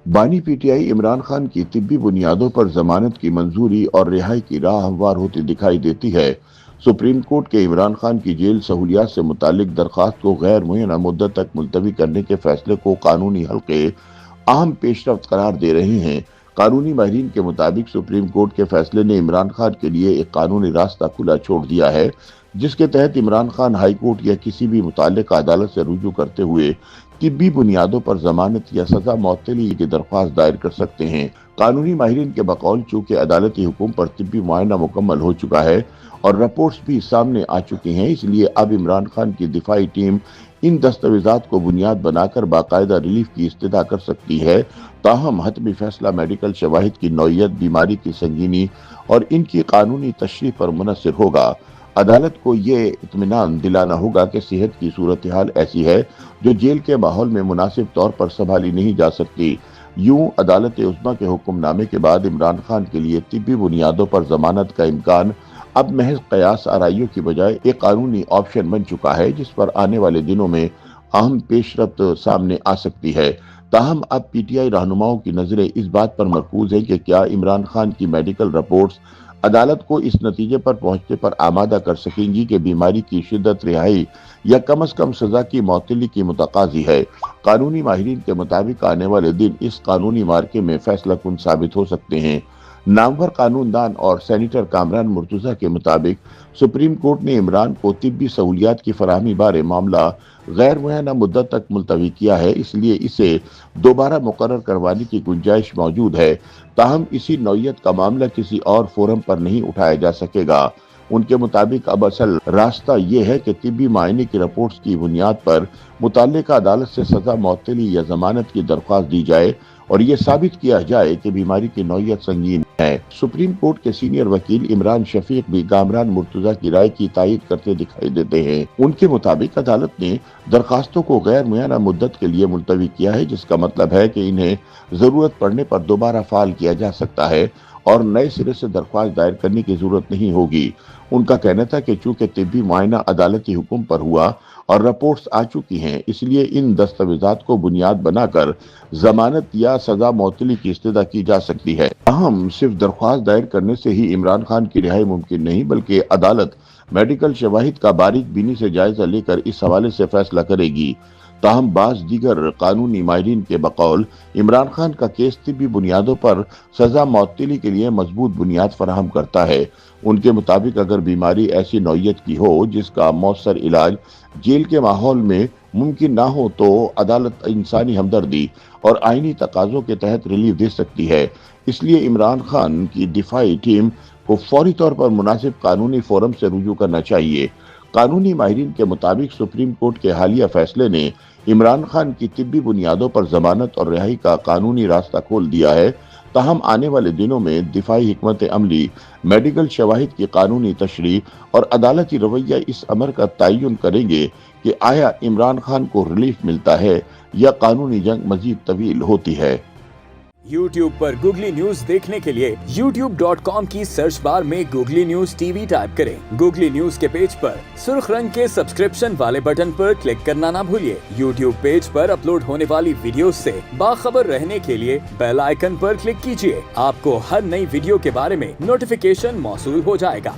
بانی P T I Imran Khan کی طبی بنیادوں پر ضمانت کی منظوری اور رہائی کی راہ ہموار ہوتی دکھائی دیتی ہے۔ سپریم کورٹ کے عمران خان کی جیل سہولیات سے متعلق درخواست کو غیر معینہ مدت تک ملتوی کرنے کے فیصلے کو قانونی حلقے اہم پیش رفت قرار دے رہے ہیں۔ قانونی ماہرین کے مطابق سپریم کورٹ کے فیصلے نے عمران خان کے لیے ایک قانونی راستہ کھلا چھوڑ دیا ہے، جس کے تحت عمران خان ہائی کورٹ یا کسی بھی متعلقہ عدالت سے رجوع کرتے ہوئے طبی بنیادوں پر ضمانت یا سزا معطلی کی درخواست دائر کر سکتے ہیں۔ قانونی ماہرین کے بقول چونکہ عدالتی حکم پر طبی معائنہ مکمل ہو چکا ہے اور رپورٹس بھی سامنے آ چکی ہیں، اس لیے اب عمران خان کی دفاعی ٹیم ان دستاویزات کو بنیاد بنا کر باقاعدہ ریلیف کی استدعا کر سکتی ہے۔ تاہم حتمی فیصلہ میڈیکل شواہد کی نوعیت، بیماری کی سنگینی اور ان کی قانونی تشریح پر منحصر ہوگا۔ عدالت کو یہ اطمینان دلانا ہوگا کہ صحت کی صورتحال ایسی ہے جو جیل کے ماحول میں مناسب طور پر سنبھالی نہیں جا سکتی۔ یوں عدالت عظمیٰ کے حکم نامے کے بعد عمران خان کے لیے طبی بنیادوں پر ضمانت کا امکان اب محض قیاس آرائیوں کی بجائے ایک قانونی آپشن بن چکا ہے، جس پر آنے والے دنوں میں اہم پیش رفت سامنے آ سکتی ہے۔ تاہم اب پی ٹی آئی رہنماؤں کی نظریں اس بات پر مرکوز ہیں کہ کیا عمران خان کی میڈیکل رپورٹس عدالت کو اس نتیجے پر پہنچنے پر آمادہ کر سکیں گی کہ بیماری کی شدت، رہائی یا کم از کم سزا کی معطلی کی متقاضی ہے۔ قانونی ماہرین کے مطابق آنے والے دن اس قانونی معرکے میں فیصلہ کن ثابت ہو سکتے ہیں۔ نامور قانون دان اور سینیٹر کامران مرتضیٰ کے مطابق سپریم کورٹ نے عمران کو طبی سہولیات کی فراہمی بارے معاملہ غیر معینہ مدت تک ملتوی کیا ہے، اس لیے اسے دوبارہ مقرر کروانے کی گنجائش موجود ہے۔ تاہم اسی نوعیت کا معاملہ کسی اور فورم پر نہیں اٹھایا جا سکے گا۔ ان کے مطابق اب اصل راستہ یہ ہے کہ طبی معائنے کی رپورٹس کی بنیاد پر متعلقہ عدالت سے سزا معطلی یا ضمانت کی درخواست دی جائے اور یہ ثابت کیا جائے کہ بیماری کی نوعیت سنگین ہے۔ سپریم کورٹ کے سینئر وکیل عمران شفیق بھی کامران مرتضیٰ کی رائے کی تائید کرتے دکھائی دیتے ہیں۔ ان کے مطابق عدالت نے درخواستوں کو غیر معینہ مدت کے لیے ملتوی کیا ہے، جس کا مطلب ہے کہ انہیں ضرورت پڑنے پر دوبارہ فعال کیا جا سکتا ہے اور نئے سرے سے درخواست دائر کرنے کی ضرورت نہیں ہوگی۔ ان کا کہنا تھا کہ چونکہ طبی معائنہ عدالتی حکم پر ہوا اور رپورٹس آ چکی ہیں، اس لیے ان دستاویزات کو بنیاد بنا کر ضمانت یا سزا معطلی کی استدعا کی جا سکتی ہے۔ تاہم صرف درخواست دائر کرنے سے ہی عمران خان کی رہائی ممکن نہیں، بلکہ عدالت میڈیکل شواہد کا باریک بینی سے جائزہ لے کر اس حوالے سے فیصلہ کرے گی۔ تاہم بعض دیگر قانونی ماہرین کے بقول عمران خان کا کیس طبی بنیادوں پر سزا معطلی کے لیے مضبوط بنیاد فراہم کرتا ہے۔ ان کے مطابق اگر بیماری ایسی نوعیت کی ہو جس کا مؤثر علاج جیل کے ماحول میں ممکن نہ ہو تو عدالت انسانی ہمدردی اور آئینی تقاضوں کے تحت ریلیف دے سکتی ہے۔ اس لیے عمران خان کی دفاعی ٹیم کو فوری طور پر مناسب قانونی فورم سے رجوع کرنا چاہیے۔ قانونی ماہرین کے مطابق سپریم کورٹ کے حالیہ فیصلے نے عمران خان کی طبی بنیادوں پر ضمانت اور رہائی کا قانونی راستہ کھول دیا ہے۔ تاہم آنے والے دنوں میں دفاعی حکمت عملی، میڈیکل شواہد کی قانونی تشریح اور عدالتی رویہ اس امر کا تعین کریں گے کہ آیا عمران خان کو ریلیف ملتا ہے یا قانونی جنگ مزید طویل ہوتی ہے۔ YouTube پر گوگلی نیوز دیکھنے کے لیے youtube.com کی سرچ بار میں googly news T V type کریں۔ گوگلی نیوز کے پیج پر سرخ رنگ کے سبسکرپشن والے بٹن پر کلک کرنا نہ بھولیے۔ YouTube پیج پر اپلوڈ ہونے والی ویڈیوز سے باخبر رہنے کے لیے بیل آئیکن پر کلک کیجیے۔ آپ کو ہر نئی ویڈیو کے بارے میں نوٹیفیکیشن موصول ہو جائے گا۔